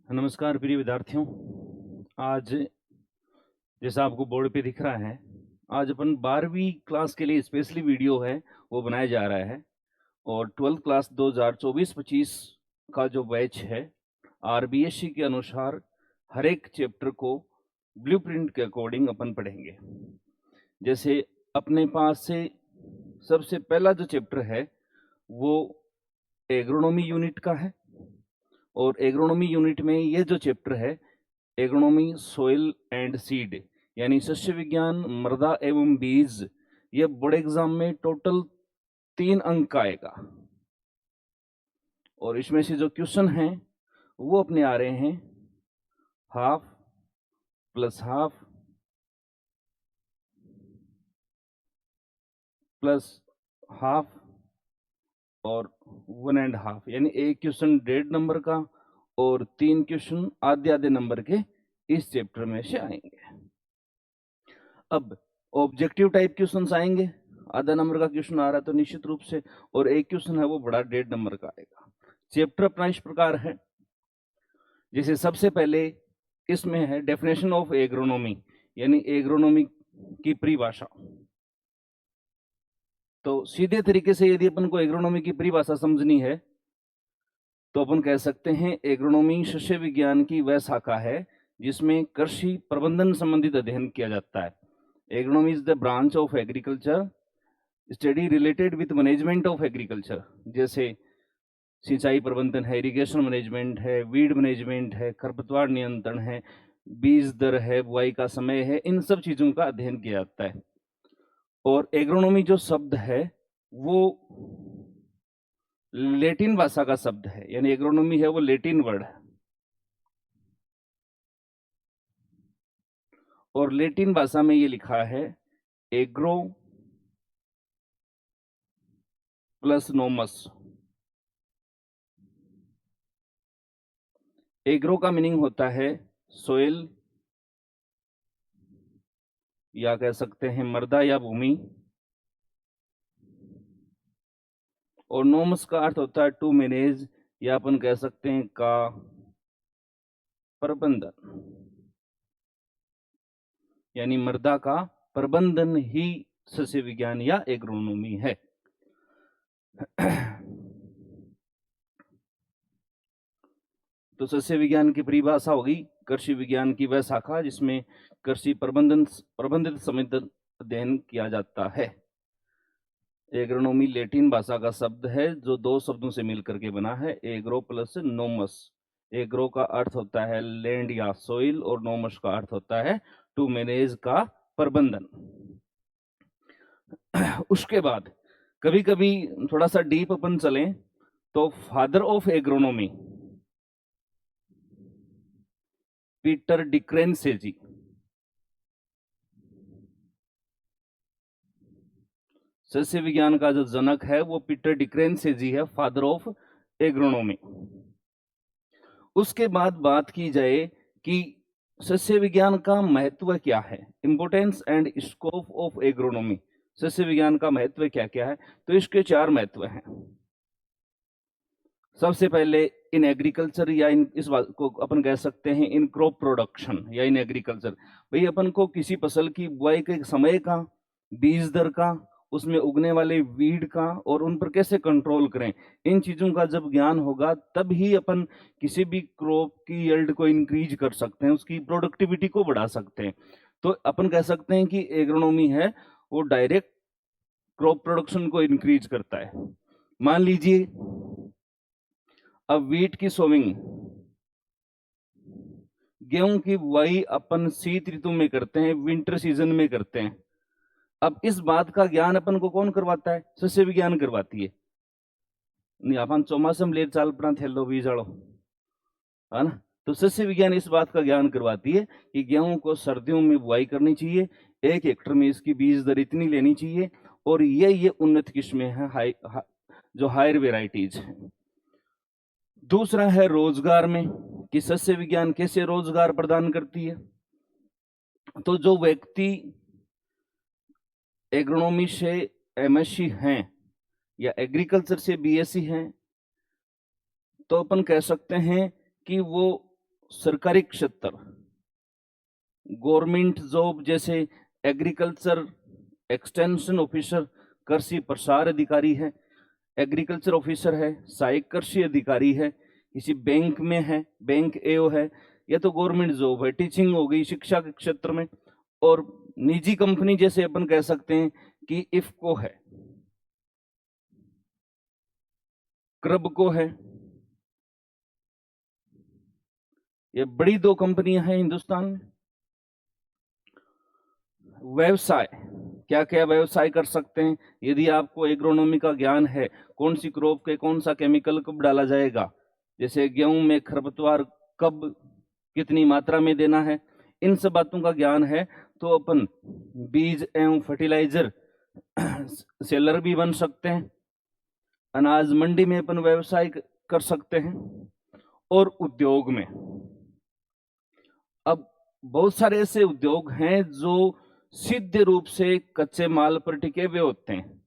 नमस्कार प्रिय विद्यार्थियों। आज जैसा आपको बोर्ड पे दिख रहा है, आज अपन 12वीं क्लास के लिए स्पेशली वीडियो है वो बनाया जा रहा है। और 12th क्लास 2024-25 का जो बैच है, आरबीएससी के अनुसार हर एक चैप्टर को ब्लूप्रिंट के अकॉर्डिंग अपन पढ़ेंगे। जैसे अपने पास से सबसे पहला जो चैप्टर है वो एग्रोनॉमी यूनिट का है। और एग्रोनॉमी यूनिट में ये जो चैप्टर है, एग्रोनॉमी सॉइल एंड सीड, यानी सस्य विज्ञान, मृदा एवं बीज, ये बोर्ड एग्जाम में टोटल 3 अंक का आएगा। और इसमें से जो क्वेश्चन हैं वो अपने आ रहे हैं half plus half plus half और 1.5, यानी एक क्वेश्चन 1.5 नंबर का और 3 क्वेश्चन आधे आधे नंबर के इस चैप्टर में से आएंगे। अब ऑब्जेक्टिव टाइप क्वेश्चंस आएंगे, आधा नंबर का क्वेश्चन आ रहा है तो निश्चित रूप से, और एक क्वेश्चन है वो बड़ा 1.5 नंबर का आएगा। चैप्टर अपना इस प्रकार है। जैसे सबसे पहले इसमें है डेफिनेशन ऑफ एग्रोनॉमी, यानी एग्रोनॉमी की परिभाषा। तो सीधे तरीके से यदि अपन को एग्रोनॉमी की परिभाषा समझनी है तो अपन कह सकते हैं एग्रोनॉमी सस्य विज्ञान की वह शाखा है जिसमें कृषि प्रबंधन संबंधित अध्ययन किया जाता है। Agronomy is the branch of agriculture study related with management of agriculture. जैसे सिंचाई प्रबंधन है, इरिगेशन मैनेजमेंट है, वीड मैनेजमेंट है, खरपतवार नियंत्रण है, बीज दर है, बुआई का समय है, इन सब चीजों का अध्ययन किया जाता है। और एग्रोनॉमी जो शब्द है वो लैटिन भाषा का शब्द है, यानी एग्रोनॉमी है वो लैटिन वर्ड है। और लैटिन भाषा में ये लिखा है एग्रो प्लस नोमस। एग्रो का मीनिंग होता है सोइल, या कह सकते हैं मृदा या भूमि, और नोमस का अर्थ होता है टू मैनेज, या अपन कह सकते हैं का प्रबंधन, यानी मृदा का प्रबंधन ही सस्य विज्ञान या एग्रोनॉमी है। तो सस्य विज्ञान की परिभाषा होगी कृषि विज्ञान की वह शाखा जिसमें कृषि प्रबंधित समित अध्ययन किया जाता है। एग्रोनॉमी लैटिन भाषा का शब्द है जो 2 शब्दों से मिलकर के बना है, एग्रो प्लस नोमस। एग्रो का अर्थ होता है लैंड या सोइल, और नोमस का अर्थ होता है टू मैनेज का प्रबंधन। उसके बाद कभी कभी थोड़ा सा डीप अपन चलें तो फादर ऑफ एग्रोनॉमी पीटर डिक्रेंसे जी, सस्य विज्ञान का जो जनक है वो पीटर डिक्रेंसे जी है, फादर ऑफ एग्रोनॉमी। उसके बाद बात की जाए कि सस्य विज्ञान का महत्व क्या है, importance and scope of agronomy, सस्य विज्ञान का महत्व क्या क्या है, तो इसके 4 महत्व हैं। सबसे पहले इन एग्रीकल्चर, या इन इस बात को अपन कह सकते हैं इन क्रॉप प्रोडक्शन या इन एग्रीकल्चर। भाई अपन को किसी फसल की बुआई के समय का, बीज दर का, उसमें उगने वाले वीड का, और उन पर कैसे कंट्रोल करें, इन चीजों का जब ज्ञान होगा तब ही अपन किसी भी क्रॉप की यील्ड को इंक्रीज कर सकते हैं, उसकी प्रोडक्टिविटी को बढ़ा सकते हैं। तो अपन कह सकते हैं कि एग्रोनॉमी है वो डायरेक्ट क्रॉप प्रोडक्शन को इंक्रीज करता है। मान लीजिए अब वीट की सोविंग, गेहूं की बुआई अपन शीत ऋतु में करते हैं, विंटर सीजन में करते हैं। अब इस बात का ज्ञान अपन को कौन करवाता है, सस्य विज्ञान करवाती है। नहीं अपन चौमासम ले चाल पड़ा थैलो बीज आड़ो, है ना। तो सस्य विज्ञान इस बात का ज्ञान करवाती है कि गेहूं को सर्दियों में बुआई करनी चाहिए, 1 हेक्टर में इसकी बीज दर इतनी लेनी चाहिए, और ये उन्नत किस्में हैं, जो हायर वेराइटीज हैं। दूसरा है रोजगार में, कि सस्य विज्ञान कैसे रोजगार प्रदान करती है। तो जो व्यक्ति एग्रोनॉमी से एमएससी हैं या एग्रीकल्चर से बीएससी हैं, तो अपन कह सकते हैं कि वो सरकारी क्षेत्र, गवर्नमेंट जॉब जैसे एग्रीकल्चर एक्सटेंशन ऑफिसर, कृषि प्रसार अधिकारी है, एग्रीकल्चर ऑफिसर है, सहायक कृषि अधिकारी है, किसी बैंक में है, बैंक एओ है, या तो गवर्नमेंट जॉब है, टीचिंग हो गई शिक्षा के क्षेत्र में, और निजी कंपनी जैसे अपन कह सकते हैं कि इफको है, क्रबको है। ये बड़ी दो कंपनियां हैं हिंदुस्तान में। व्यवसाय, क्या क्या व्यवसाय कर सकते हैं? यदि आपको एग्रोनॉमी का ज्ञान है, कौन सी क्रॉप के कौन सा केमिकल कब डाला जाएगा, जैसे गेहूं में खरपतवार कब कितनी मात्रा में देना है, इन सब बातों का ज्ञान है तो अपन बीज एवं फर्टिलाइजर सेलर भी बन सकते हैं, अनाज मंडी में अपन व्यवसाय कर सकते हैं, और उद्योग में अब बहुत सारे ऐसे उद्योग हैं जो सीधे रूप से कच्चे माल पर टिके हुए होते हैं,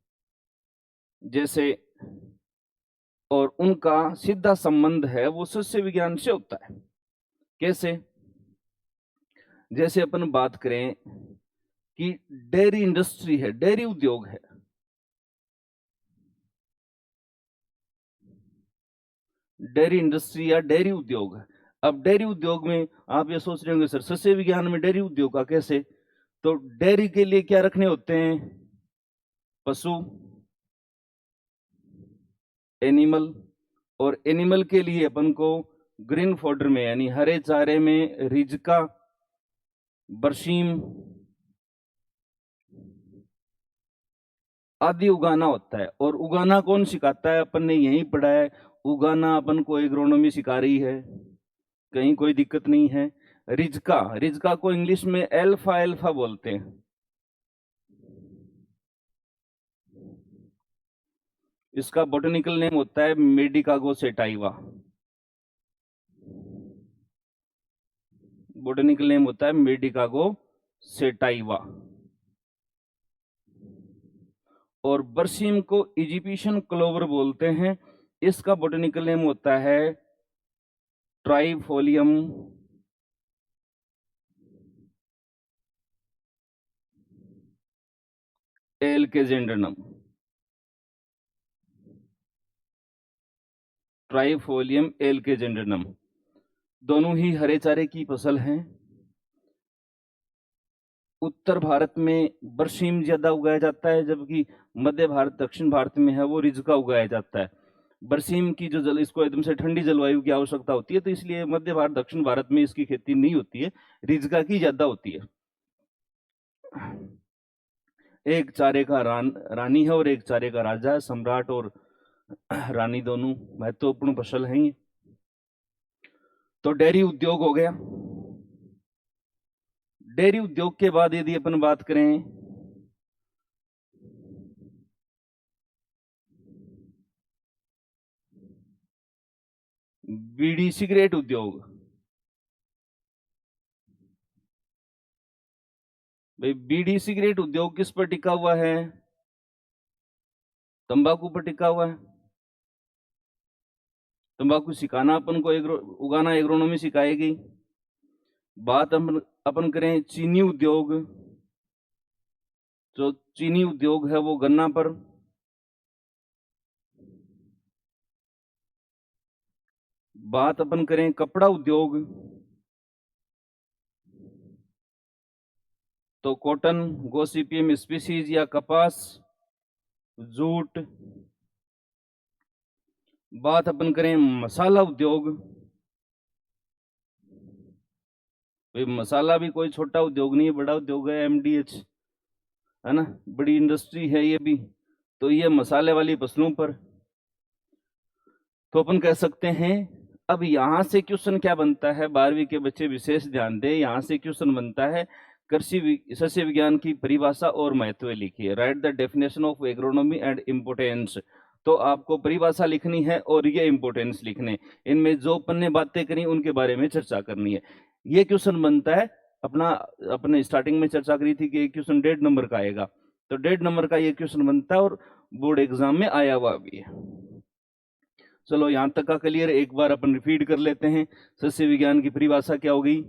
जैसे, और उनका सीधा संबंध है वो सस्य विज्ञान से होता है। कैसे? जैसे अपन बात करें कि डेयरी इंडस्ट्री है, डेयरी उद्योग है, डेयरी इंडस्ट्री या डेयरी उद्योग है। अब डेयरी उद्योग में आप ये सोच रहे होंगे सर सस्य विज्ञान में डेयरी उद्योग का कैसे? तो डेयरी के लिए क्या रखने होते हैं? पशु, एनिमल, और एनिमल के लिए अपन को ग्रीन फॉडर में यानी हरे चारे में रिजका, बरसीम आदि उगाना होता है। और उगाना कौन सिखाता है? अपन ने यही पढ़ा है, उगाना अपन को एग्रोनॉमी सिखा रही है, कहीं कोई दिक्कत नहीं है। रिजका, रिजका को इंग्लिश में एल्फा एल्फा बोलते हैं। इसका बोटेनिकल नेम होता है मेडिकागो सेटाइवा, बोटेनिकल नेम होता है मेडिकागो सेटाइवा। और बरसीम को इजिप्शियन क्लोवर बोलते हैं, इसका बोटेनिकल नेम होता है ट्राइफोलियम एल्केजेंड्रनम, ट्राइफोलियम एल्केजेंड्रनम। दोनों ही हरे चारे की फसल हैं। उत्तर भारत में बरसीम ज्यादा उगाया जाता है, जबकि मध्य भारत दक्षिण भारत में है वो रिजका उगाया जाता है। बरसीम की जो जल, इसको एकदम से ठंडी जलवायु की आवश्यकता होती है, तो इसलिए मध्य भारत दक्षिण भारत में इसकी खेती नहीं होती है, रिजका की ज्यादा होती है। एक चारे का रानी है और एक चारे का राजा है। सम्राट और रानी दोनों महत्वपूर्ण फसल हैं। तो डेयरी उद्योग हो गया। डेयरी उद्योग के बाद यदि अपन बात करें बीड़ी सिगरेट उद्योग, भाई बीड़ी सिगरेट उद्योग किस पर टिका हुआ है? तंबाकू पर टिका हुआ है। तंबाकू सिखाना अपन को उगाना एग्रोनॉमी सिखाएगी। बात अपन करें चीनी उद्योग, जो चीनी उद्योग है वो गन्ना पर। बात अपन करें कपड़ा उद्योग, तो कॉटन, गोसिपियम स्पीसीज या कपास, जूट। बात अपन करें मसाला उद्योग, भाई मसाला भी कोई छोटा उद्योग नहीं है, बड़ा उद्योग है, एमडीएच है ना, बड़ी इंडस्ट्री है ये भी। तो ये मसाले वाली फसलों पर तो अपन कह सकते हैं। अब यहां से क्वेश्चन क्या बनता है, 12वीं के बच्चे विशेष ध्यान दें, यहां से क्वेश्चन बनता है कृषि सस्य विज्ञान की परिभाषा और महत्व लिखिए। Right the definition of agronomy and importance. तो आपको परिभाषा लिखनी है और ये इम्पोर्टेंस लिखने, इनमें जो अपन ने बातें करी उनके बारे में चर्चा करनी है। ये क्वेश्चन बनता है अपने स्टार्टिंग में चर्चा करी थी कि एक क्वेश्चन 1.5 नंबर का आएगा, तो 1.5 नंबर का ये क्वेश्चन बनता है और बोर्ड एग्जाम में आया हुआ भी है। चलो यहां तक का क्लियर। एक बार अपन रिपीट कर लेते हैं। सस्य विज्ञान की परिभाषा क्या हो गई?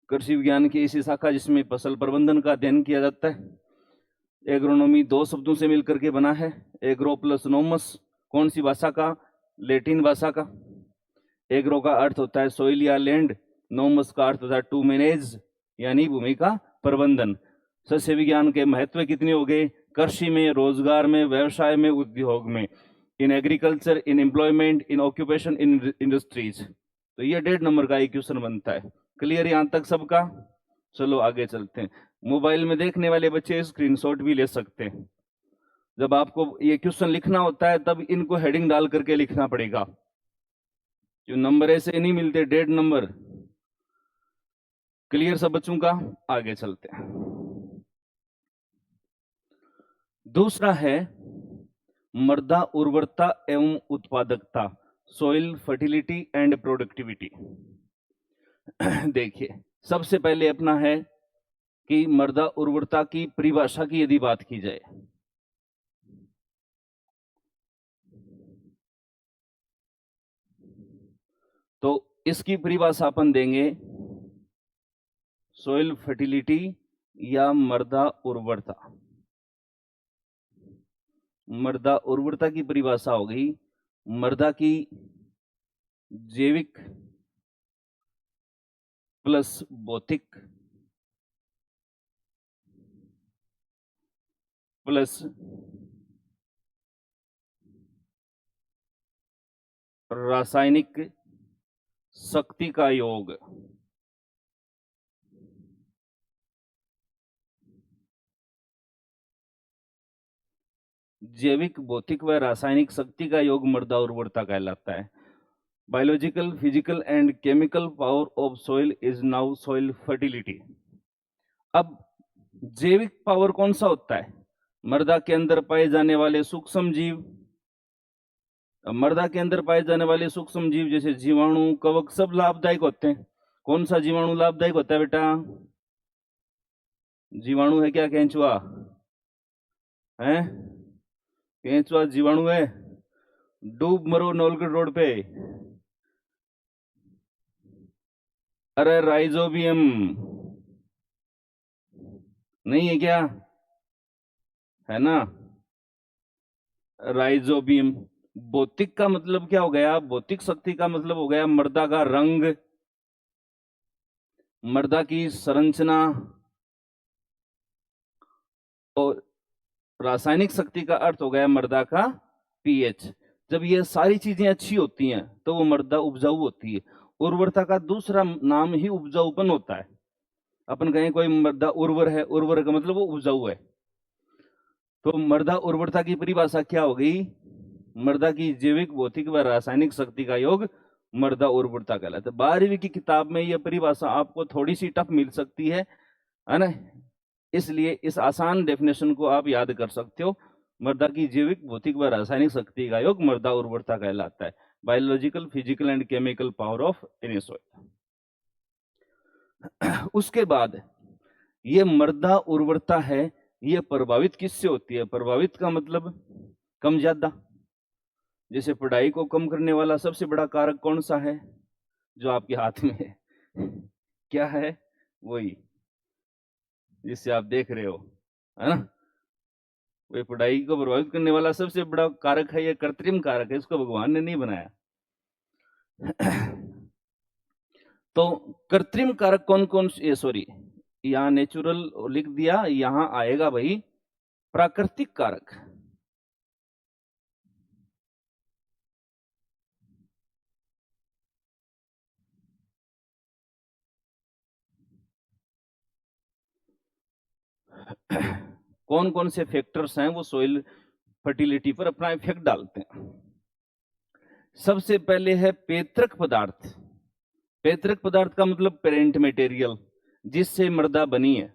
कृषि विज्ञान की ऐसी शाखा जिसमें फसल प्रबंधन का अध्ययन किया जाता है। एग्रोनॉमी दो शब्दों से मिलकर के बना है, एग्रो प्लस नोमस। कौन सी भाषा का? लैटिन भाषा का। एग्रो का अर्थ होता है सोइल या लैंड, नोमस का अर्थ होता है टू मैनेज यानी भूमि का प्रबंधन। सस्य विज्ञान के महत्व कितने हो गए? कृषि में, रोजगार में, व्यवसाय में, उद्योग में, in agriculture, in employment, in occupation, in industries. तो ये 1.5 नंबर का एक क्वेश्चन बनता है। क्लियर यहां तक सबका? चलो आगे चलते हैं। मोबाइल में देखने वाले बच्चे स्क्रीनशॉट भी ले सकते हैं। जब आपको ये क्वेश्चन लिखना होता है तब इनको हेडिंग डाल करके लिखना पड़ेगा, जो नंबर ऐसे नहीं मिलते 1.5 नंबर। क्लियर सब बच्चों का? आगे चलते हैं। दूसरा है मृदा उर्वरता एवं उत्पादकता, सॉइल फर्टिलिटी एंड प्रोडक्टिविटी। देखिए, सबसे पहले अपना है कि मृदा उर्वरता की परिभाषा की यदि बात की जाए तो इसकी परिभाषा अपन देंगे सॉइल फर्टिलिटी या मृदा उर्वरता। मृदा उर्वरता की परिभाषा हो गई मृदा की जैविक प्लस भौतिक प्लस रासायनिक शक्ति का योग। जैविक, भौतिक व रासायनिक शक्ति का योग मृदा उर्वरता कहलाता है। Biological, physical and chemical power of soil is now soil fertility. अब जैविक पावर कौन सा होता है? मृदा के अंदर पाए जाने वाले सूक्ष्म जीव। मृदा के अंदर पाए जाने वाले सूक्ष्म जीव जैसे जीवाणु, कवक, सब लाभदायक होते हैं। कौन सा जीवाणु लाभदायक होता है बेटा? जीवाणु है क्या? केंचुआ है? केंचुआ जीवाणु है? डूब मरो नौलगढ़ रोड पे। अरे राइजोबियम नहीं है क्या? है ना, राइजोबियम। भौतिक का मतलब क्या हो गया? भौतिक शक्ति का मतलब हो गया मृदा का रंग, मृदा की संरचना। और रासायनिक शक्ति का अर्थ हो गया मृदा का पीएच। जब ये सारी चीजें अच्छी होती हैं तो वो मृदा उपजाऊ होती है। उर्वरता का दूसरा नाम ही उपजाऊपन होता है। अपन कहें कोई मृदा उर्वर है, उर्वर का मतलब वो उपजाऊ है। तो मृदा उर्वरता की परिभाषा क्या हो गई? मृदा की जैविक, भौतिक व रासायनिक शक्ति का योग मृदा उर्वरता कहलाता है। 12वीं की किताब में यह परिभाषा आपको थोड़ी सी टफ मिल सकती है ना, इसलिए इस आसान डेफिनेशन को आप याद कर सकते हो। मृदा की जैविक, भौतिक व रासायनिक शक्ति का योग मृदा उर्वरता कहलाता है। Biological, physical and chemical power of any soil. उसके बाद ये मृदा उर्वरता है, ये प्रभावित किससे होती है? प्रभावित का मतलब कम ज्यादा। जैसे पढ़ाई को कम करने वाला सबसे बड़ा कारक कौन सा है जो आपके हाथ में है? क्या है? वही जिससे आप देख रहे हो, है ना। वही पढ़ाई को प्रभावित करने वाला सबसे बड़ा कारक है, ये कृत्रिम कारक है, इसको भगवान ने नहीं बनाया। तो कृत्रिम कारक कौन कौन से? सॉरी, यहाँ नेचुरल लिख दिया, यहां आएगा भाई प्राकृतिक कारक। कौन कौन से फैक्टर्स हैं वो सॉइल फर्टिलिटी पर अपना इफेक्ट डालते हैं? सबसे पहले है पैतृक पदार्थ। पैतृक पदार्थ का मतलब पेरेंट मटेरियल, जिससे मृदा बनी है।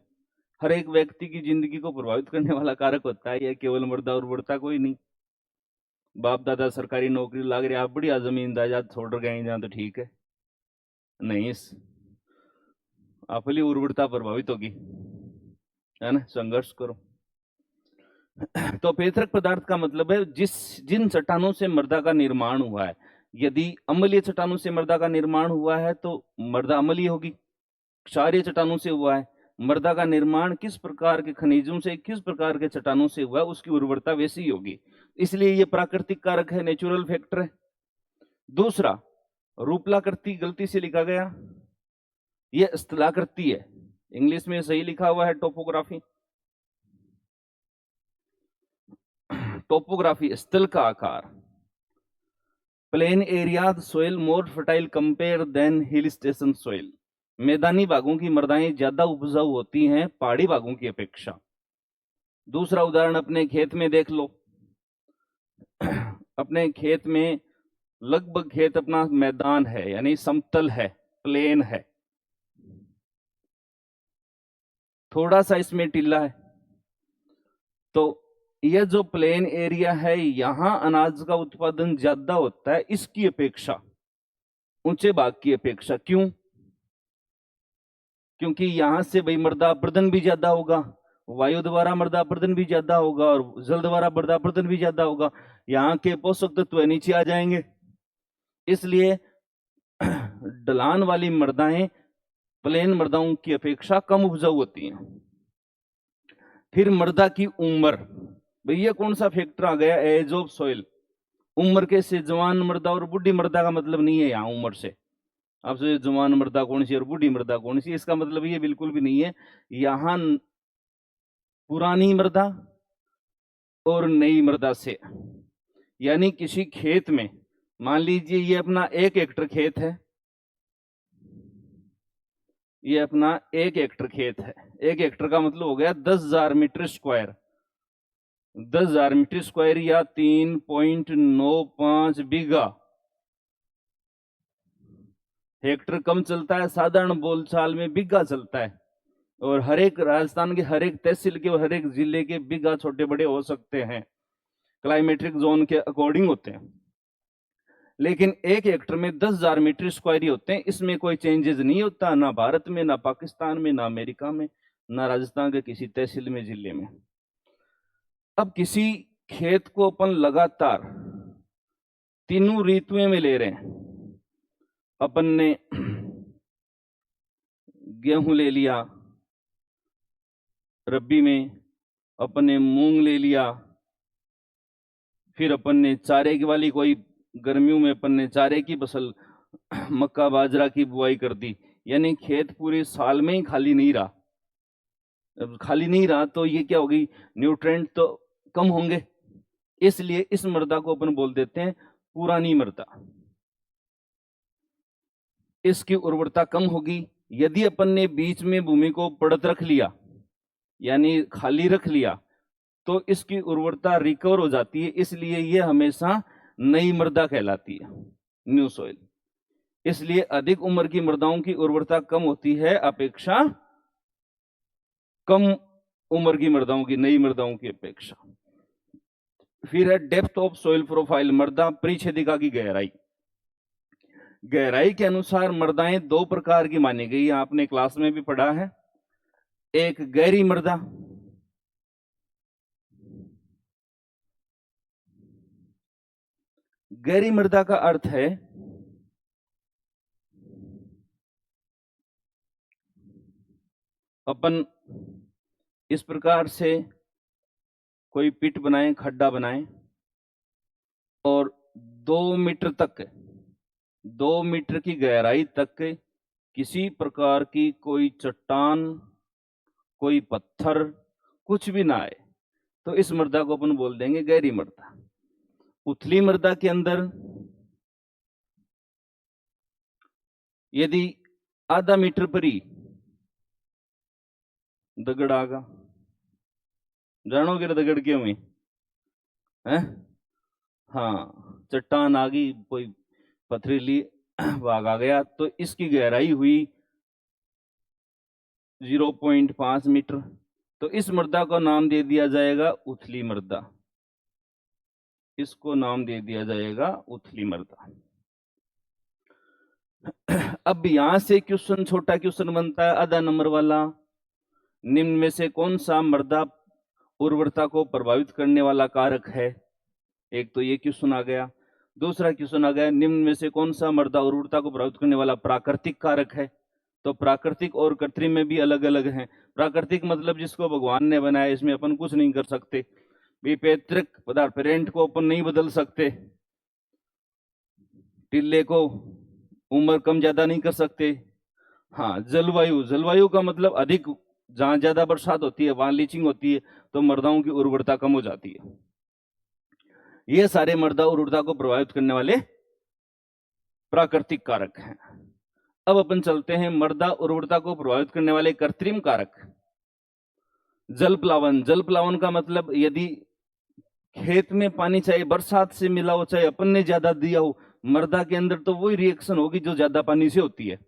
हर एक व्यक्ति की जिंदगी को प्रभावित करने वाला कारक होता है यह, केवल मृदा उर्वरता कोई नहीं। बाप दादा सरकारी नौकरी लाग रहे, आप बढ़िया जमीन जायदाद छोड़ गए जहां, तो ठीक है, नहीं आपली उर्वरता प्रभावित होगी, है ना। संघर्ष करो। तो अपेत्रक पदार्थ का मतलब है जिन चट्टानों से मृदा का निर्माण हुआ है। यदि अम्लीय चट्टानों से मृदा का निर्माण हुआ है तो मृदा अम्लीय होगी। क्षारीय चट्टानों से हुआ है, मृदा का निर्माण किस प्रकार के खनिजों से, किस प्रकार के चट्टानों से हुआ है, उसकी उर्वरता वैसी ही होगी। इसलिए ये प्राकृतिक कारक है, नेचुरल फैक्टर है। दूसरा, रूपलाकृति गलती से लिखा गया, ये स्थलाकृति है, इंग्लिश में सही लिखा हुआ है टोपोग्राफी। टोपोग्राफी स्थल का आकार। Plain area soil more fertile compare than hill station soil. मैदानी भागों की मृदाएं ज्यादा उपजाऊ होती हैं पहाड़ी भागों की अपेक्षा। दूसरा उदाहरण अपने खेत में देख लो। अपने खेत में लगभग खेत अपना मैदान है, यानी समतल है, प्लेन है, थोड़ा सा इसमें टिल्ला है। तो यह जो प्लेन एरिया है, यहां अनाज का उत्पादन ज्यादा होता है इसकी अपेक्षा, ऊंचे भाग की अपेक्षा। क्यों? क्योंकि यहां से भाई मृदा अपरदन भी ज्यादा होगा, वायु द्वारा मृदा अपरदन भी ज्यादा होगा और जल द्वारा मृदा अपरदन भी ज्यादा होगा। यहाँ के पोषक तत्व नीचे आ जाएंगे। इसलिए ढलान वाली मृदाएं प्लेन मृदाओं की अपेक्षा कम उपजाऊ होती हैं। फिर मृदा की उम्र, भैया कौन सा फैक्टर आ गया? Age of soil. उम्र के से जवान मृदा और बुढ़ी मृदा का मतलब नहीं है यहाँ उम्र से। आपसे जवान मृदा कौन सी और बूढ़ी मृदा कौन सी, इसका मतलब ये बिल्कुल भी नहीं है। यहाँ पुरानी मृदा और नई मृदा से, यानी किसी खेत में, मान लीजिए ये अपना 1 हेक्टर खेत है, ये अपना 1 हेक्टर खेत है। 1 हेक्टर का मतलब हो गया 10,000 मीटर स्क्वायर। 10,000 मीटर स्क्वायर या 3.95 बीघा। हेक्टर कम चलता है, साधारण बोलचाल में बीघा चलता है। और हर एक राजस्थान के हर एक तहसील के और हर एक जिले के बीघा छोटे बड़े हो सकते हैं, क्लाइमेट्रिक जोन के अकॉर्डिंग होते हैं। लेकिन 1 हेक्टर में 10,000 मीटर स्क्वायर ही होते हैं। इसमें कोई चेंजेस नहीं होता, ना भारत में, ना पाकिस्तान में, ना अमेरिका में, ना राजस्थान के किसी तहसील में, जिले में। अब किसी खेत को अपन लगातार तीनों ऋतुओं में ले रहे हैं। अपन ने गेहूं ले लिया रबी में, अपन ने मूंग ले लिया, फिर अपन ने चारे की वाली कोई गर्मियों में अपन ने चारे की फसल मक्का बाजरा की बुआई कर दी। यानी खेत पूरे साल में ही खाली नहीं रहा। अब खाली नहीं रहा तो ये क्या होगी? न्यूट्रेंट तो कम होंगे। इसलिए इस मृदा को अपन बोल देते हैं पुरानी मृदा। इसकी उर्वरता कम होगी। यदि अपन ने बीच में भूमि को पड़त रख लिया, यानी खाली रख लिया, तो इसकी उर्वरता रिकवर हो जाती है। इसलिए यह हमेशा नई मृदा कहलाती है, न्यू सॉइल। इसलिए अधिक उम्र की मृदाओं की उर्वरता कम होती है अपेक्षा कम उम्र की मृदाओं की, नई मृदाओं की अपेक्षा। फिर है डेप्थ ऑफ सॉइल प्रोफाइल, मृदा परिच्छेदिका की गहराई। गहराई के अनुसार मृदाएं 2 प्रकार की मानी गई, आपने क्लास में भी पढ़ा है। एक गहरी मृदा, गहरी मृदा का अर्थ है अपन इस प्रकार से कोई पिट बनाएं, खड्डा बनाएं और 2 मीटर तक, 2 मीटर की गहराई तक किसी प्रकार की कोई चट्टान, कोई पत्थर, कुछ भी ना आए, तो इस मृदा को अपन बोल देंगे गहरी मृदा। उथली मृदा के अंदर यदि आधा मीटर पर ही दगड़ आगा, जानोगे दगड़ क्यों हुई है? हाँ, चट्टान आ गई, कोई पथरीली भाग आ गया, तो इसकी गहराई हुई 0.5 मीटर। तो इस मृदा को नाम दे दिया जाएगा उथली मृदा। इसको नाम दे दिया जाएगा उथली मृदा। अब यहां से क्वेश्चन, छोटा क्वेश्चन बनता है, आधा नंबर वाला। निम्न में से कौन सा मृदा उर्वरता को प्रभावित करने वाला कारक है। एक तो ये क्वेश्चन आ गया। दूसरा क्वेश्चन आ गया, निम्न में से कौन सा मृदा उर्वरता को प्रभावित करने वाला प्राकृतिक कारक है? तो प्राकृतिक और कृत्रिम में भी अलग अलग हैं। प्राकृतिक मतलब जिसको भगवान ने बनाया, इसमें अपन कुछ नहीं कर सकते। विपैतृक पदार्थ, पेरेंट को अपन नहीं बदल सकते, टिल्ले को उम्र कम ज्यादा नहीं कर सकते। हाँ, जलवायु, जलवायु का मतलब अधिक, जहां ज्यादा बरसात होती है वहां लीचिंग होती है, तो मृदाओं की उर्वरता कम हो जाती है। ये सारे मृदा उर्वरता को प्रभावित करने वाले प्राकृतिक कारक हैं। अब अपन चलते हैं मृदा उर्वरता को प्रभावित करने वाले कृत्रिम कारक। जल प्लावन। जल प्लावन का मतलब यदि खेत में पानी चाहे बरसात से मिला हो, चाहे अपन ने ज्यादा दिया हो, मृदा के अंदर तो वही रिएक्शन होगी जो ज्यादा पानी से होती है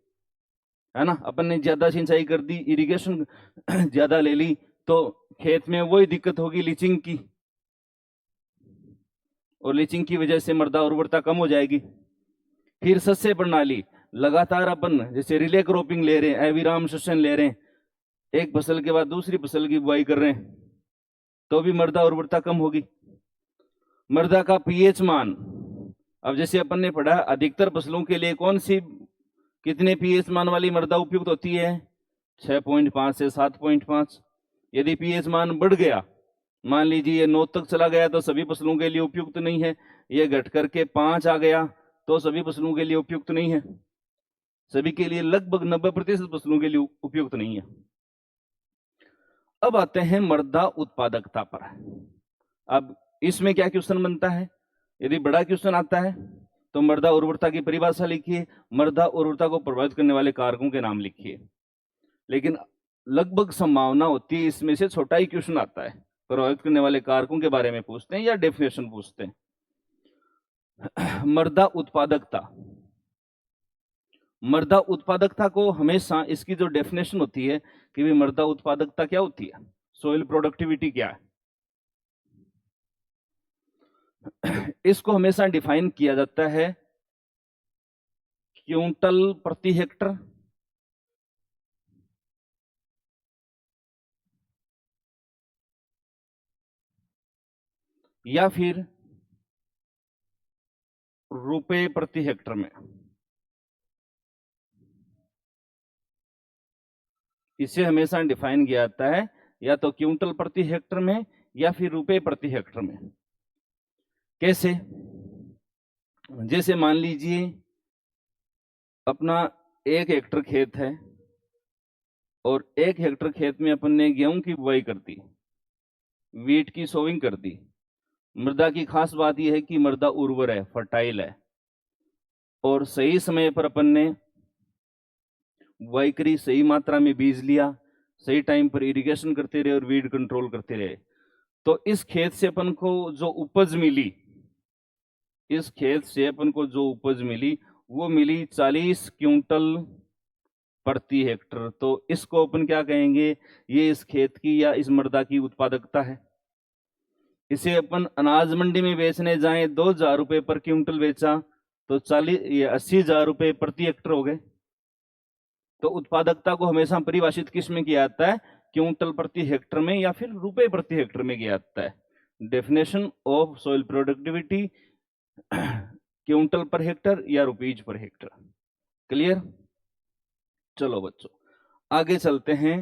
ना। अपन ने ज्यादा सिंचाई कर दी, इरिगेशन ज्यादा ले ली, तो खेत में वही दिक्कत होगी लीचिंग की, और लीचिंग की वजह से मृदा उर्वरता कम हो जाएगी। फिर सस्य प्रणाली, लगातार अपन जैसे रिले क्रॉपिंग ले रहे हैं, अविराम सेशन ले रहे हैं, एक फसल के बाद दूसरी फसल की बुआई कर रहे हैं, तो भी मृदा उर्वरता कम होगी। मृदा का पीएच मान, अब जैसे अपन ने पढ़ा अधिकतर फसलों के लिए कौन सी, कितने पीएच मान वाली मृदा उपयुक्त होती है? 6.5 से 7.5। यदि पीएच मान बढ़ गया, मान लीजिए ये 9 तक चला गया, तो सभी फसलों के लिए उपयुक्त नहीं है। ये घट करके 5 आ गया तो सभी फसलों के लिए उपयुक्त नहीं है। सभी के लिए लगभग 90% फसलों के लिए उपयुक्त नहीं है। अब आते हैं मृदा उत्पादकता पर। अब इसमें क्या क्वेश्चन बनता है? यदि बड़ा क्वेश्चन आता है तो मृदा उर्वरता की परिभाषा लिखिए, मृदा उर्वरता को प्रभावित करने वाले कारकों के नाम लिखिए। लेकिन लगभग संभावना होती है इसमें से छोटा ही क्वेश्चन आता है, प्रभावित करने वाले कारकों के बारे में पूछते हैं या डेफिनेशन पूछते हैं। मृदा उत्पादकता। मृदा उत्पादकता को हमेशा इसकी जो डेफिनेशन होती है कि भी मृदा उत्पादकता क्या होती है, सोइल प्रोडक्टिविटी क्या है, इसको हमेशा डिफाइन किया जाता है क्विंटल प्रति हेक्टर या फिर रुपए प्रति हेक्टर में। इसे हमेशा डिफाइन किया जाता है या तो क्विंटल प्रति हेक्टर में या फिर रुपए प्रति हेक्टर में। कैसे? जैसे मान लीजिए अपना 1 हेक्टर खेत है और 1 हेक्टर खेत में अपन ने गेहूं की बुआई कर दी, वीट की सोविंग कर दी। मृदा की खास बात यह है कि मृदा उर्वर है, फर्टाइल है, और सही समय पर अपन ने बुआई करी, सही मात्रा में बीज लिया, सही टाइम पर इरिगेशन करते रहे और वीड कंट्रोल करते रहे, तो इस खेत से अपन को जो उपज मिली, इस खेत से अपन को जो उपज मिली वो मिली 40 क्विंटल प्रति हेक्टर। तो इसको अपन क्या कहेंगे? ये इस खेत की या इस मृदा की उत्पादकता है। इसे अपन अनाज मंडी में बेचने जाएं, 2,000 रुपए पर क्विंटल बेचा तो 80,000 रुपए प्रति हेक्टर हो गए। तो उत्पादकता को हमेशा परिभाषित किस में किया जाता है? क्विंटल प्रति हेक्टर में या फिर रुपए प्रति हेक्टर में किया जाता है। Definition of soil productivity quintal per hectare या रुपीज पर हेक्टर। क्लियर? चलो बच्चों आगे चलते हैं।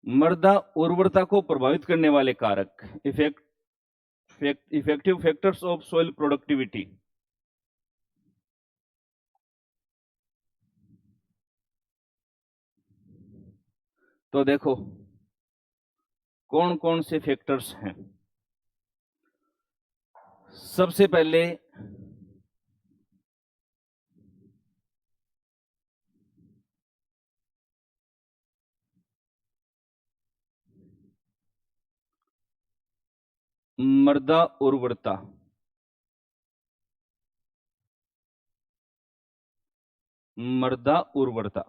मृदा उर्वरता को प्रभावित करने वाले कारक, effective factors of soil productivity. तो देखो कौन कौन से फैक्टर्स हैं। सबसे पहले मृदा उर्वरता, मृदा उर्वरता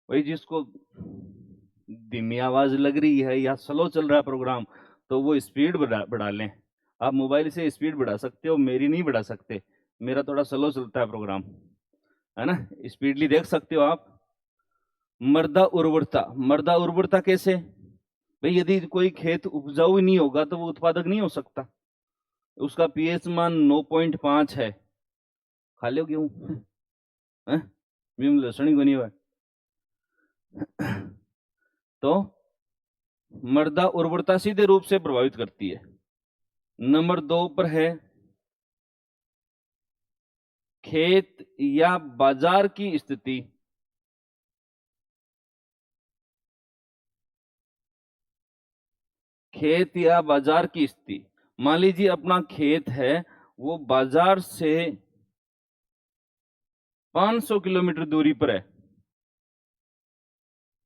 वही जिसको धीमी आवाज लग रही है या स्लो चल रहा है प्रोग्राम तो वो स्पीड बढ़ा लें। आप मोबाइल से स्पीड बढ़ा सकते हो, मेरी नहीं बढ़ा सकते, मेरा थोड़ा स्लो चलता है प्रोग्राम, है ना। स्पीडली देख सकते हो आप। मृदा उर्वरता। मृदा उर्वरता कैसे भाई? यदि कोई खेत उपजाऊ ही नहीं होगा तो वो उत्पादक नहीं हो सकता। उसका पीएच मान 9.5 है। खा लो गेहूं लसण ही बनी हुआ तो मृदा उर्वरता सीधे रूप से प्रभावित करती है। नंबर 2 पर है खेत या बाजार की स्थिति। खेत या बाजार की स्थिति, मान लीजिए अपना खेत है वो बाजार से 500 किलोमीटर दूरी पर है,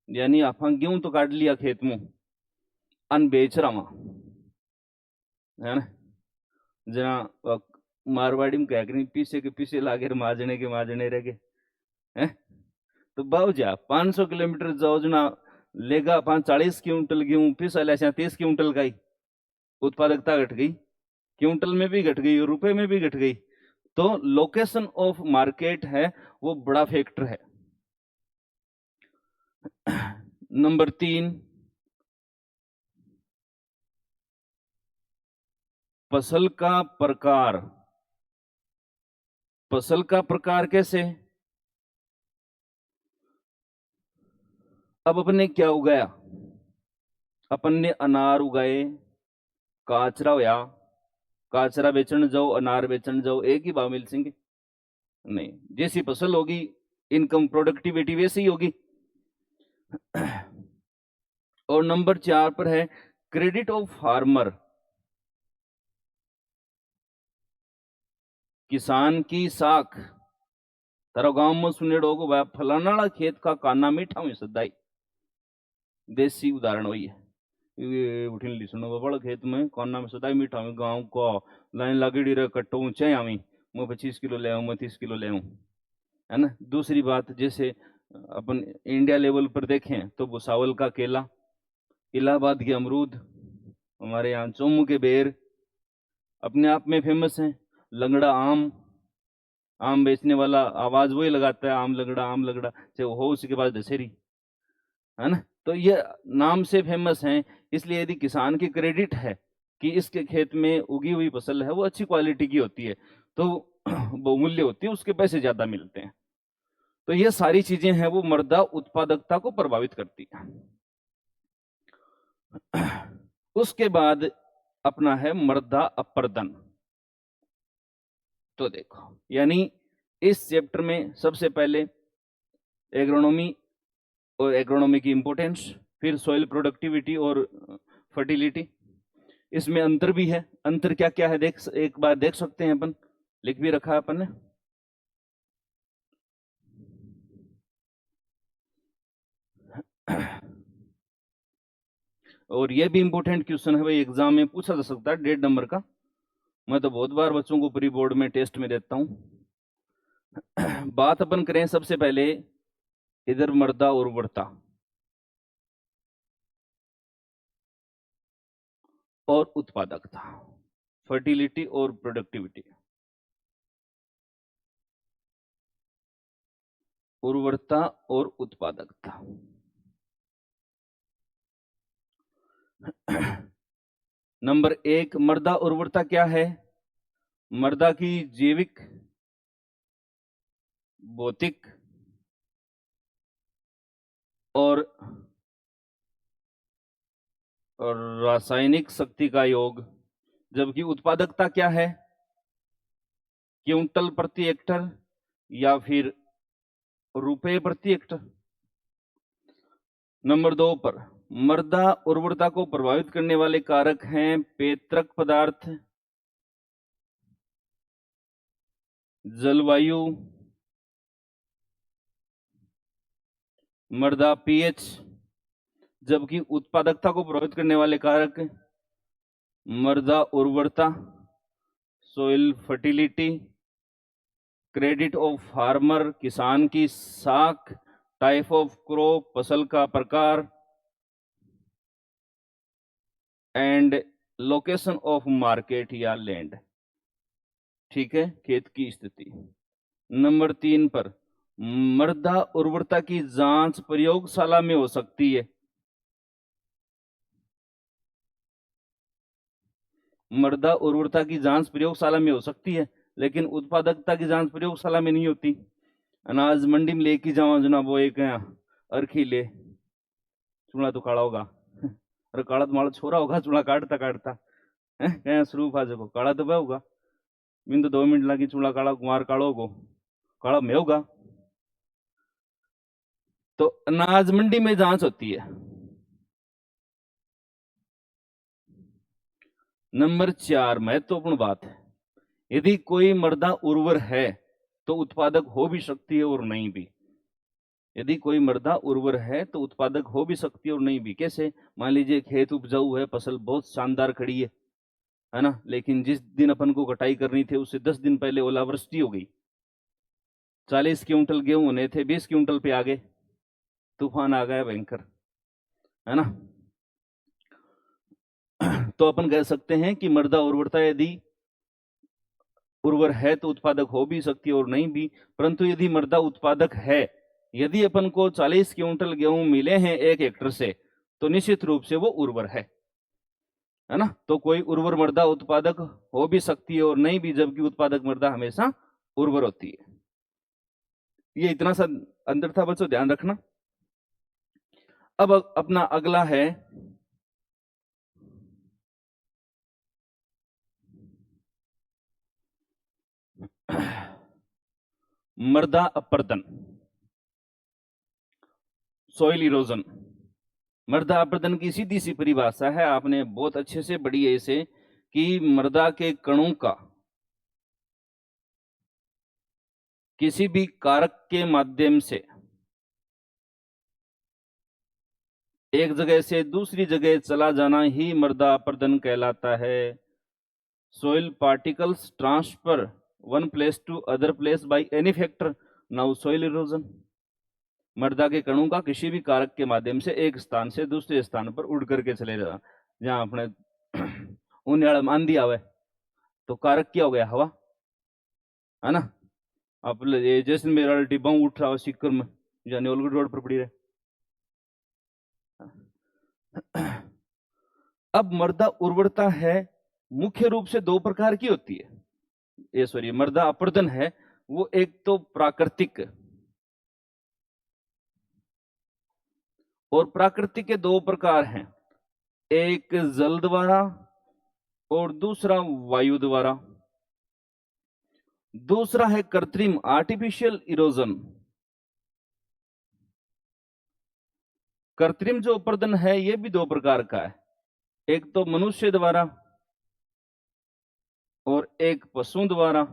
यानी आप गेहूं तो काट लिया खेत में, अन बेच रहा है ना, जना मारवाड़ी में कह नहीं, पीछे के पीछे लागे माजने के माजने रह गए हैं। तो बाबू जा 500 किलोमीटर जाओ जना लेगा 40 क्विंटल गेहूं, फिर 30 क्विंटल का ही उत्पादकता घट गई, क्विंटल में भी घट गई और रुपए में भी घट गई। तो लोकेशन ऑफ मार्केट है वो बड़ा फैक्टर है। नंबर 3 फसल का प्रकार। फसल का प्रकार कैसे? अब अपने क्या उगाया? अपन ने अनार उगाए, काचरा होया, काचरा बेचन जाओ अनार बेचन जाओ एक ही भाव मिल सकेंगे? नहीं, जैसी फसल होगी इनकम प्रोडक्टिविटी वैसी ही होगी। और नंबर 4 पर है क्रेडिट ऑफ फार्मर। किसान की साख। तारा गांव में सुनेड़ो को भाई फलाना खेत का काना मीठा में सदाई, देसी उदाहरण वही है। उठिन लिसनो बड़ा खेत में काना में सदाई मीठा में, गांव को लाइन लगेड़ी रहे कट्टो ऊंचे आवी, मैं 25 किलो ले आऊं, मैं 30 किलो ले आऊं, है ना। दूसरी बात, जैसे अपन इंडिया लेवल पर देखें तो भुसावल का केला, इलाहाबाद के अमरूद, हमारे यहाँ चोमू के बेर अपने आप में फेमस हैं। लंगड़ा आम, आम बेचने वाला आवाज वही लगाता है, आम लगड़ा, चाहे वो हो उसके पास दशहरी, है ना। तो ये नाम से फेमस हैं, इसलिए यदि किसान की क्रेडिट है कि इसके खेत में उगी हुई फसल है वो अच्छी क्वालिटी की होती है तो बहुमूल्य होती है, उसके पैसे ज्यादा मिलते हैं। तो ये सारी चीजें हैं वो मृदा उत्पादकता को प्रभावित करती है। उसके बाद अपना है मृदा अपर्दन। तो देखो, यानी इस चैप्टर में सबसे पहले एग्रोनॉमी और एग्रोनॉमी की इंपॉर्टेंस, फिर सॉइल प्रोडक्टिविटी और फर्टिलिटी। इसमें अंतर भी है, अंतर क्या क्या है एक बार देख सकते हैं अपन, लिख भी रखा है अपन ने। और ये भी इंपॉर्टेंट क्वेश्चन है भाई, एग्जाम में पूछा जा सकता है 1.5 नंबर का। मैं तो बहुत बार बच्चों को प्री बोर्ड में टेस्ट में देता हूं। बात अपन करें सबसे पहले इधर मृदा उर्वरता और उत्पादकता, फर्टिलिटी और प्रोडक्टिविटी। उर्वरता और उत्पादकता। नंबर 1, मृदा उर्वरता क्या है? मृदा की जैविक, भौतिक और रासायनिक शक्ति का योग। जबकि उत्पादकता क्या है? क्विंटल प्रति हेक्टर या फिर रुपए प्रति हेक्टर। नंबर 2 पर मृदा उर्वरता को प्रभावित करने वाले कारक हैं पैतृक पदार्थ, जलवायु, मृदा पीएच। जबकि उत्पादकता को प्रभावित करने वाले कारक मृदा उर्वरता, soil fertility, credit of farmer, किसान की साख, टाइप ऑफ क्रॉप, फसल का प्रकार, एंड लोकेशन ऑफ मार्केट या लैंड। ठीक है, खेत की स्थिति। नंबर 3 पर मृदा उर्वरता की जांच प्रयोगशाला में हो सकती है। मृदा उर्वरता की जांच प्रयोगशाला में हो सकती है, लेकिन उत्पादकता की जांच प्रयोगशाला में नहीं होती। अनाज मंडी में लेके जाओ जनाब, वो एक अरखी ले चूड़ा तो काला होगा अरे काला तो माड़ा छोरा होगा चूड़ा काटता काटता है स्वरूप आज को काला तो वह होगा। मीन तो 2 मिनट लगी चूड़ा काला कुमार कालो को काला में होगा। तो अनाज मंडी में जांच होती है। नंबर 4 महत्वपूर्ण बात है, यदि कोई मृदा उर्वर है तो उत्पादक हो भी सकती है और नहीं भी। यदि कोई मृदा उर्वर है तो उत्पादक हो भी सकती है और नहीं भी। कैसे? मान लीजिए खेत उपजाऊ है, फसल बहुत शानदार खड़ी है ना, लेकिन जिस दिन अपन को कटाई करनी थी उससे 10 दिन पहले ओलावृष्टि हो गई। 40 क्विंटल गेहूं होने थे, 20 क्विंटल पे आ गए, तूफान आ गया भयंकर, है ना। तो अपन कह सकते हैं कि मृदा उर्वरता यदि उर्वर है तो उत्पादक हो भी सकती है और नहीं भी। परंतु यदि मृदा उत्पादक है, यदि अपन को 40 क्विंटल गेहूं मिले हैं 1 हेक्टर से, तो निश्चित रूप से वो उर्वर है ना। तो कोई उर्वर मृदा उत्पादक हो भी सकती है और नहीं भी, जबकि उत्पादक मृदा हमेशा उर्वर होती है। ये इतना सा अंदर था बच्चों, ध्यान रखना। अब अपना अगला है मृदा अपरदन, सॉइल इरोजन। मृदा अपरदन की सीधी सी परिभाषा है, आपने बहुत अच्छे से पढ़ी है इसे, कि मृदा के कणों का किसी भी कारक के माध्यम से एक जगह से दूसरी जगह चला जाना ही मृदा अपरदन कहलाता है। Soil particles transfer one place to other place by any factor, now soil erosion. मृदा के कणों का किसी भी कारक के माध्यम से एक स्थान से दूसरे स्थान पर उड़ करके चले जाना। जहां अपने उन्हाड़ा में आंधी आवे तो कारक क्या हो गया? हवा, है ना। अब ये जैसलमेर डिब्बा उठ रहा है सीकर में, यानी ओलगढ़ रोड पर पड़ी रहे। अब मृदा उर्वरता है मुख्य रूप से 2 प्रकार की होती है। ये सॉरी, मृदा अपरदन है वो एक तो प्राकृतिक, और प्राकृतिक के 2 प्रकार हैं, एक जल द्वारा और दूसरा वायु द्वारा। दूसरा है कृत्रिम, आर्टिफिशियल इरोजन। कृत्रिम जो अपरदन है ये भी 2 प्रकार का है, एक तो मनुष्य द्वारा और एक पशु द्वारा।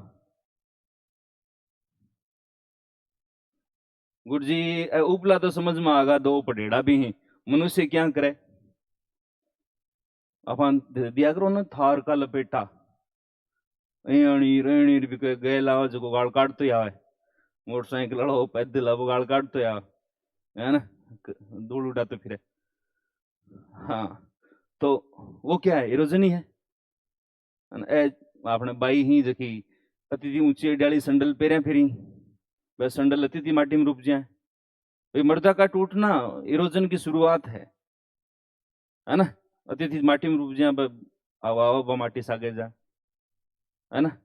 गुरु जी उपला तो समझ में आगा, 2 पटेड़ा भी हैं। मनुष्य क्या करे? अपन दिया करो ना थार का लपेटा, गए लाओ जो गाल काट तो आवे, मोटरसाइकिल हो पैदल अब गाल काट तो आवे, है ना, धूल उड़ाते फिरे। हाँ, तो वो क्या है? इरोजन ही है। आपने बाई ही जकी अति ऊंची डाली संडल पेरे फिरी, बस संडल अति माटी में रुप जाए। भाई मृदा का टूटना इरोजन की शुरुआत है ना। अति माटी में रुप जाए, आवा माटी सागे जा, है ना।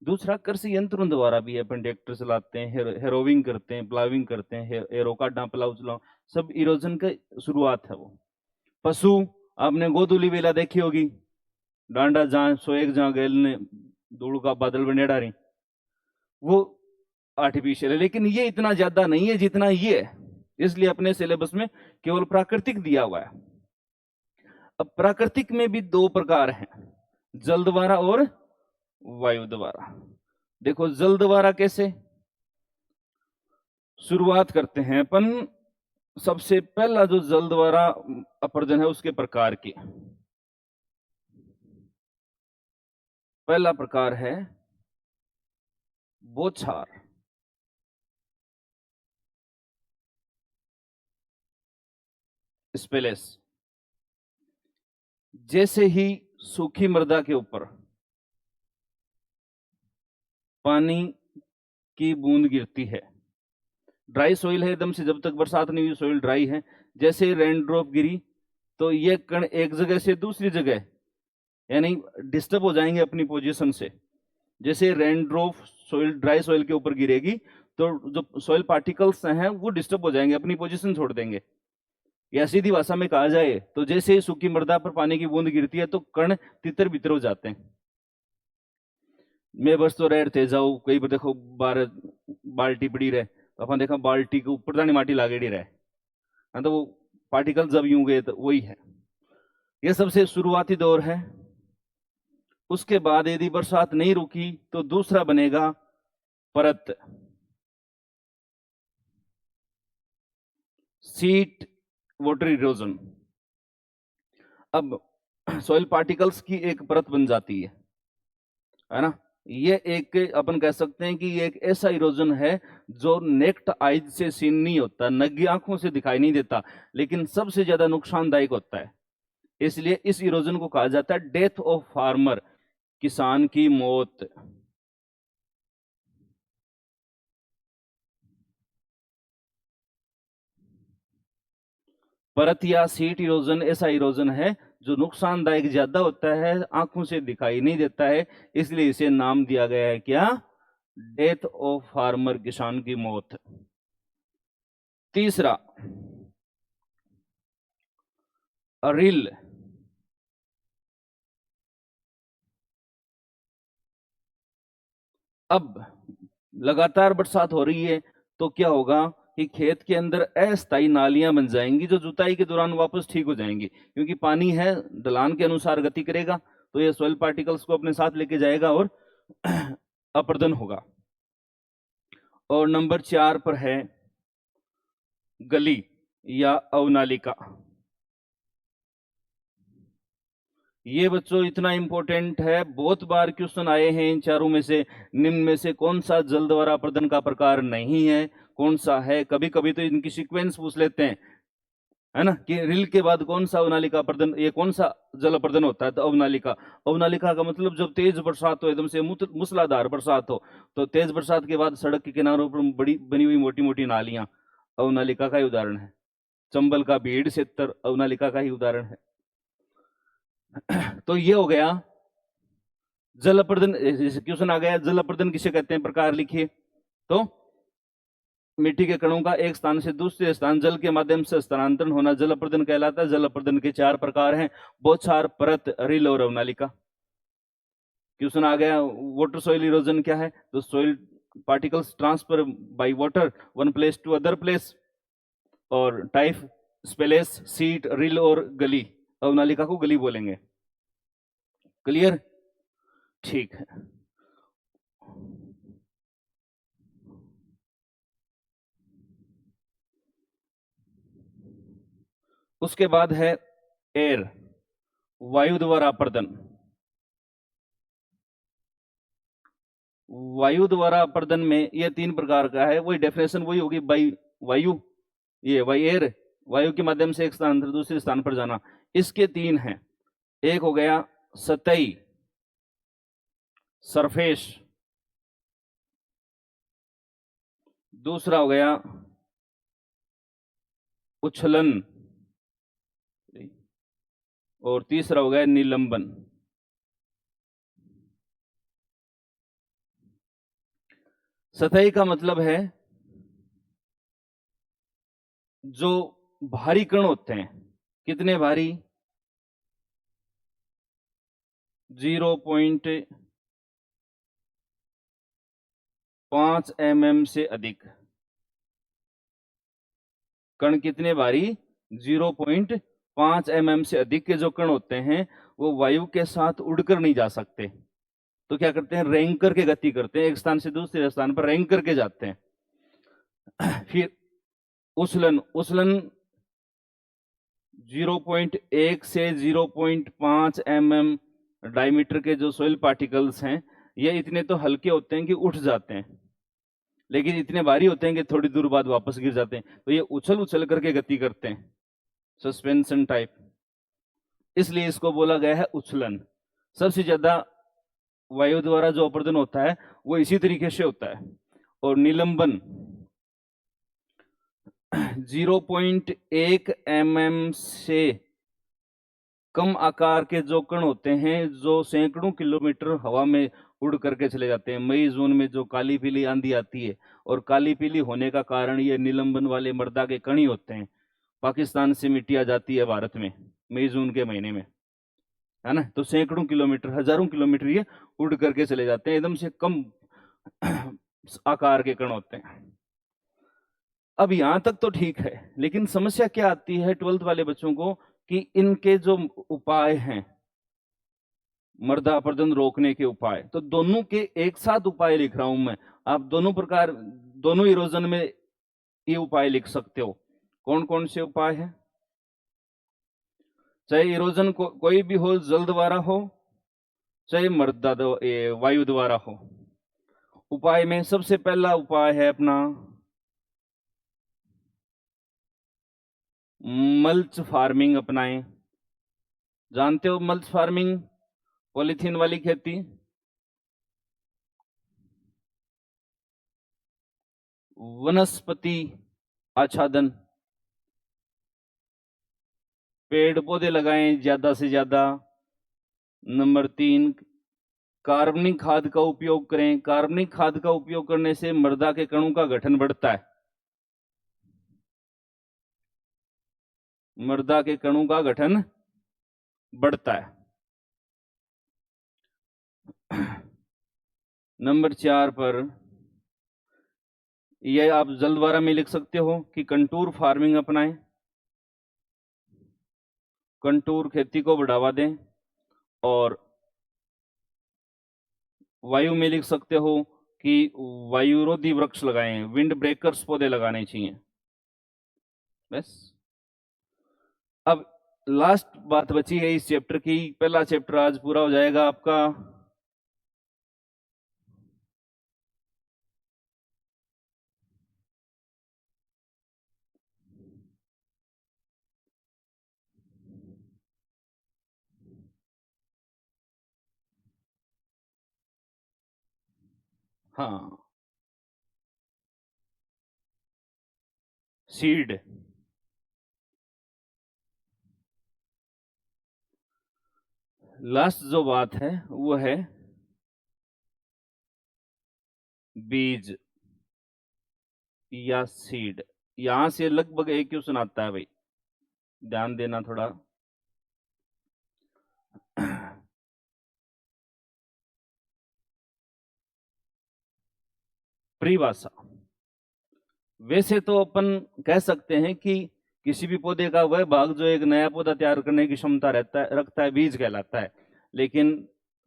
दूसरा कृषि यंत्रों द्वारा भी अपन ट्रैक्टर चलाते हैं, हेरोविंग करते हैं, प्लाविंग करते हैं, हेरोका डांपलाव चलाओ, सब इरोजन का शुरुआत है वो। पशु, आपने गोदुली वेला देखी होगी, डांडा जहां सोएग जहां गैल ने धूल का बादल बनेड़ा रही, वो आर्टिफिशियल है, लेकिन ये इतना ज्यादा नहीं है जितना ये है, इसलिए अपने सिलेबस में केवल प्राकृतिक दिया हुआ है। अब प्राकृतिक में भी 2 प्रकार हैं, जल द्वारा और वायु द्वारा। देखो जल द्वारा कैसे शुरुआत करते हैं अपन। सबसे पहला जो जल द्वारा अपरदन है उसके प्रकार की, पहला प्रकार है बौछार। स्पेलेस, जैसे ही सूखी मृदा के ऊपर पानी की बूंद गिरती है ड्राई सॉइल है एकदम से, जब तक बरसात नहीं हुई सॉइल ड्राई है। जैसे रेन ड्रॉप गिरी तो ये कण एक जगह से दूसरी जगह यानी डिस्टर्ब हो जाएंगे अपनी पोजीशन से। जैसे rain drop soil dry soil के ऊपर गिरेगी तो जो सॉइल पार्टिकल्स हैं वो डिस्टर्ब हो जाएंगे, अपनी पोजीशन छोड़ देंगे। या सीधी भाषा में कहा जाए तो जैसे ही सूखी मृदा पर पानी की बूंद गिरती है तो कण तितर बितर हो जाते हैं। मैं बस तो रह थे जाऊ कई बार देखो बाल्टी पड़ी रहे तो अपन देखा बाल्टी के ऊपर दानी माटी लागेड़ी रहे, तो वो पार्टिकल जब यूं गए तो वही है। ये सबसे शुरुआती दौर है। उसके बाद यदि बरसात नहीं रुकी तो दूसरा बनेगा परत, सीट वाटर इरोजन। अब सॉइल पार्टिकल्स की एक परत बन जाती है ना। ये एक अपन कह सकते हैं कि ये एक ऐसा इरोजन है जो नेक्ट आइज से सीन नहीं होता, नग्गी आंखों से दिखाई नहीं देता, लेकिन सबसे ज्यादा नुकसानदायक होता है। इसलिए इस इरोजन को कहा जाता है डेथ ऑफ फार्मर, किसान की मौत। परत या सीट इरोजन ऐसा इरोजन है जो नुकसानदायक ज्यादा होता है, आंखों से दिखाई नहीं देता है, इसलिए इसे नाम दिया गया है क्या? डेथ ऑफ फार्मर, किसान की मौत। तीसरा रिल। अब लगातार बरसात हो रही है तो क्या होगा कि खेत के अंदर अस्थायी नालियां बन जाएंगी जो जुताई के दौरान वापस ठीक हो जाएंगी, क्योंकि पानी है ढलान के अनुसार गति करेगा तो ये सॉइल पार्टिकल्स को अपने साथ लेके जाएगा और अपर्दन होगा। और नंबर 4 पर है गली या अवनालिका। ये बच्चों इतना इंपॉर्टेंट है, बहुत बार क्वेश्चन आए हैं इन चारों में से निम्न में से कौन सा जल द्वारा अपर्दन का प्रकार नहीं है, कौन सा है। कभी कभी तो इनकी सीक्वेंस पूछ लेते हैं, है ना, कि रिल के बाद कौन सा अवनालिका अपर्दन, ये कौन सा जल अपर्दन होता है? तो अवनालिका। अवनालिका का मतलब जब तेज बरसात हो, एकदम से मूसलाधार बरसात हो, तो तेज बरसात के बाद सड़क के किनारों पर बड़ी बनी हुई मोटी मोटी नालियां अवनालिका का ही उदाहरण है। चंबल का भीड़ क्षेत्र अवनालिका का ही उदाहरण है। तो ये हो गया जल अपर्दन। क्वेश्चन आ गया जल अपर्दन किसे कहते हैं, प्रकार लिखिए। तो मिट्टी के कणों का एक स्थान से दूसरे स्थान जल के माध्यम से स्थानांतरण होना जल अपर्दन कहलाता है। जल अपर्दन के 4 प्रकार हैं, बौछार, परत, रिल और अवनालिका। क्वेश्चन आ गया वाटर सॉइल इरोजन क्या है, तो soil particles transfer by water one place to other place. और टाइप स्पेलेस, सीट, रिल और गली। अवनालिका को गली बोलेंगे। क्लियर? ठीक है। उसके बाद है एयर, वायु द्वारा अपर्दन। वायु द्वारा अपर्दन में ये 3 प्रकार का है, वही डेफिनेशन वही होगी, बाई वायु, ये बाई एयर, वायु के माध्यम से एक स्थान से दूसरे स्थान पर जाना। इसके 3 हैं। एक हो गया सतही, सरफेस। दूसरा हो गया उछलन और तीसरा हो गया निलंबन। सतही का मतलब है जो भारी कण होते हैं, कितने भारी? 0.5 mm से अधिक। कण कितने भारी? 0.5 mm से अधिक के जो कण होते हैं वो वायु के साथ उड़कर नहीं जा सकते, तो क्या करते हैं? रेंग करके गति करते हैं, एक स्थान से दूसरे स्थान पर रेंग करके जाते हैं। फिर उछलन, उछलन 0.1 से 0.5 mm डायमीटर के जो सॉइल पार्टिकल्स हैं ये इतने तो हल्के होते हैं कि उठ जाते हैं, लेकिन इतने भारी होते हैं कि थोड़ी दूर बाद वापस गिर जाते हैं, तो ये उछल उछल करके गति करते हैं, सस्पेंशन टाइप, इसलिए इसको बोला गया है उछलन। सबसे ज्यादा वायु द्वारा जो अपर्दन होता है वो इसी तरीके से होता है। और निलंबन, 0.1 mm से कम आकार के जो कण होते हैं, जो सैकड़ों किलोमीटर हवा में उड़ करके चले जाते हैं। मई जून में जो काली पीली आंधी आती है, और काली पीली होने का कारण ये निलंबन वाले मृदा के कण ही होते हैं। पाकिस्तान से मिट्टी आ जाती है भारत में मई जून के महीने में, है ना। तो सैकड़ों किलोमीटर, हजारों किलोमीटर ये उड़ करके चले जाते हैं, एकदम से कम आकार के कण होते हैं। अब यहां तक तो ठीक है, लेकिन समस्या क्या आती है 12th वाले बच्चों को, कि इनके जो उपाय हैं, मृदा अपरदन रोकने के उपाय, तो दोनों के एक साथ उपाय लिख रहा हूं मैं। आप दोनों इरोजन में ये उपाय लिख सकते हो। कौन कौन से उपाय हैं? चाहे इरोजन कोई भी हो, जल द्वारा हो चाहे मृदा वायु द्वारा हो। उपाय में सबसे पहला उपाय है अपना मल्च फार्मिंग अपनाएं। जानते हो मल्च फार्मिंग, पॉलीथीन वाली खेती। वनस्पति आच्छादन, पेड़ पौधे लगाएं ज्यादा से ज्यादा। नंबर 3, कार्बनिक खाद का उपयोग करें। कार्बनिक खाद का उपयोग करने से मृदा के कणों का गठन बढ़ता है। मृदा के कणों का गठन बढ़ता है। नंबर 4 पर यह आप जलद्वारा में लिख सकते हो कि कंटूर फार्मिंग अपनाएं। कंटूर खेती को बढ़ावा दें। और वायु में लिख सकते हो कि वायुरोधी वृक्ष लगाएं, विंड ब्रेकर्स पौधे लगाने चाहिए। बस अब लास्ट बात बची है इस चैप्टर की। पहला चैप्टर आज पूरा हो जाएगा आपका। हाँ, सीड। लास्ट जो बात है वो है बीज या सीड। यहां से लगभग एक क्वेश्चन आता है भाई, ध्यान देना थोड़ा। परिभाषा, वैसे तो अपन कह सकते हैं कि किसी भी पौधे का वह भाग जो एक नया पौधा तैयार करने की क्षमता रखता है बीज कहलाता है। लेकिन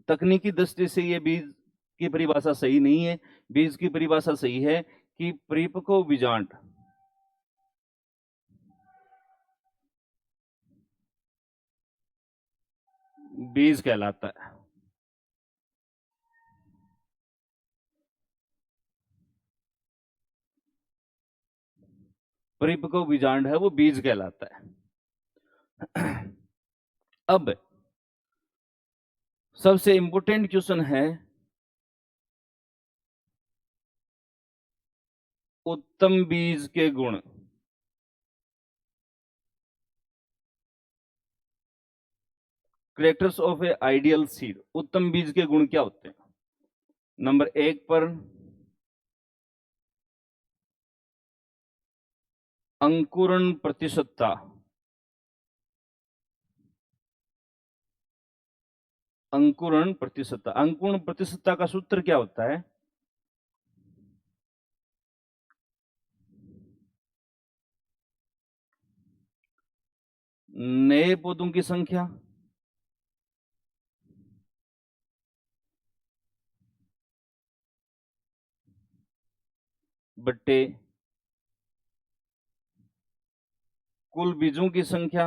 तकनीकी दृष्टि से ये बीज की परिभाषा सही नहीं है। बीज की परिभाषा सही है कि परिपक्व बीजांड बीज कहलाता है। परिपक्व बीजांड है वो बीज कहलाता है। अब सबसे इंपॉर्टेंट क्वेश्चन है उत्तम बीज के गुण। Characters of a ideal seed. उत्तम बीज के गुण क्या होते हैं? नंबर 1 पर अंकुरण प्रतिशतता। अंकुरण प्रतिशतता, अंकुरण प्रतिशतता का सूत्र क्या होता है? नए पौधों की संख्या बट्टे कुल बीजों की संख्या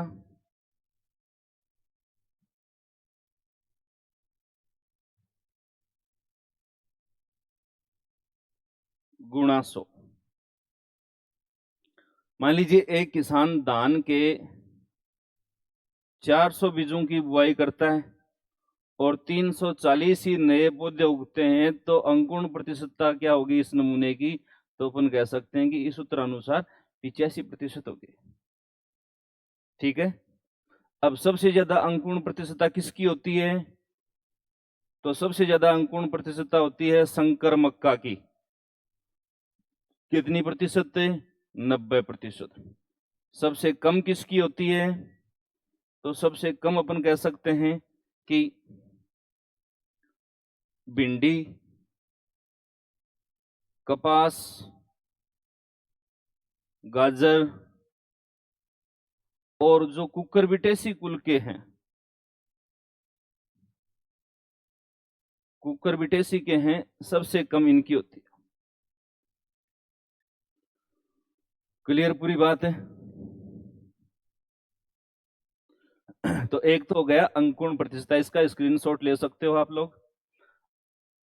गुणा 100। मान लीजिए एक किसान धान के 400 बीजों की बुआई करता है और 340 ही नए पौधे उगते हैं, तो अंकुरण प्रतिशतता क्या होगी इस नमूने की? तो अपन कह सकते हैं कि इस सूत्र अनुसार 85% होगी। ठीक है, अब सबसे ज्यादा अंकुरण प्रतिशतता किसकी होती है? तो सबसे ज्यादा अंकुरण प्रतिशतता होती है संकर मक्का की। कितनी प्रतिशत? 90%। सबसे कम किसकी होती है? तो सबसे कम अपन कह सकते हैं कि भिंडी, कपास, गाजर और जो कुकुरबिटेसी कुल के हैं, कुकुरबिटेसी के हैं, सबसे कम इनकी होती है। क्लियर पूरी बात है? तो एक तो हो गया अंकुरण प्रतिशतता, इसका स्क्रीनशॉट ले सकते हो आप लोग।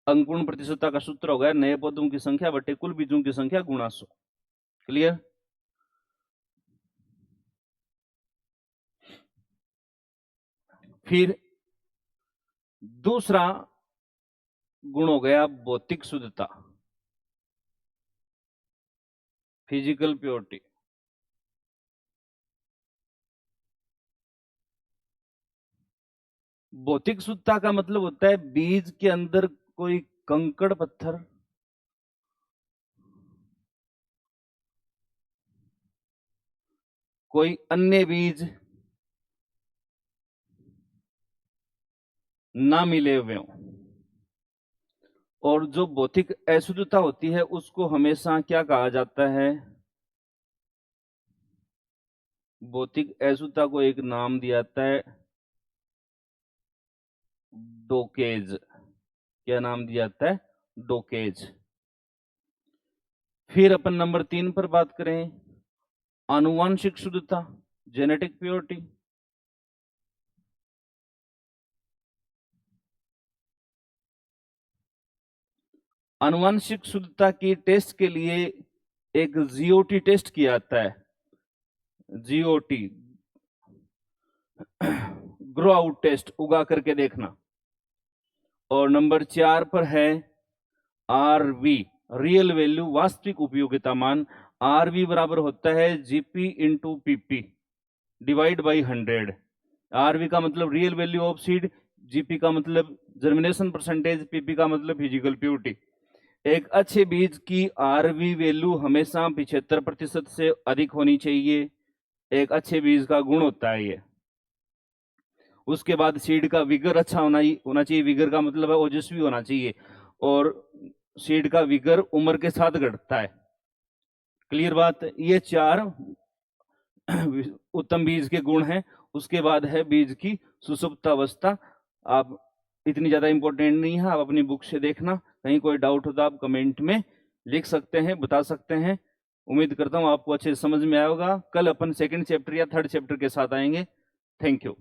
अंकुरण प्रतिशतता का सूत्र हो गया नए पौधों की संख्या बटे कुल बीजों की संख्या गुणा 100। क्लियर? फिर दूसरा गुण हो गया भौतिक शुद्धता, फिजिकल प्योरिटी। भौतिक शुद्धता का मतलब होता है बीज के अंदर कोई कंकड़ पत्थर, कोई अन्य बीज ना मिले हुए हों। और जो भौतिक अशुद्धता होती है उसको हमेशा क्या कहा जाता है? भौतिक अशुद्धता को एक नाम दिया जाता है डोकेज। क्या नाम दिया जाता है? डोकेज। फिर अपन नंबर 3 पर बात करें, आनुवांशिक शुद्धता, जेनेटिक प्योरिटी। आनुवांशिक शुद्धता की टेस्ट के लिए एक जीओटी टेस्ट किया जाता है, जीओटी, ग्रो आउट टेस्ट, उगा करके देखना। और नंबर 4 पर है आरवी, रियल वैल्यू, वास्तविक उपयोगिता मान। आरवी बराबर होता है GP into PP divide by 100। RV का मतलब real value of seed, GP का मतलब जर्मिनेशन परसेंटेज, पीपी का मतलब फिजिकल प्योरिटी। एक अच्छे बीज की आरवी वैल्यू हमेशा 75% से अधिक होनी चाहिए। एक अच्छे बीज का गुण होता है ये। उसके बाद सीड का विगर अच्छा होना चाहिए। विगर का मतलब है ओजस्वी होना चाहिए। और सीड का विगर उम्र के साथ घटता है। क्लियर बात? ये 4 उत्तम बीज के गुण हैं। उसके बाद है बीज की सुसुप्त अवस्था। आप इतनी ज्यादा इंपॉर्टेंट नहीं है, आप अपनी बुक से देखना। कहीं कोई डाउट हो तो आप कमेंट में लिख सकते हैं, बता सकते हैं। उम्मीद करता हूं आपको अच्छे से समझ में आएगा। कल अपन सेकंड चैप्टर या थर्ड चैप्टर के साथ आएंगे। Thank you.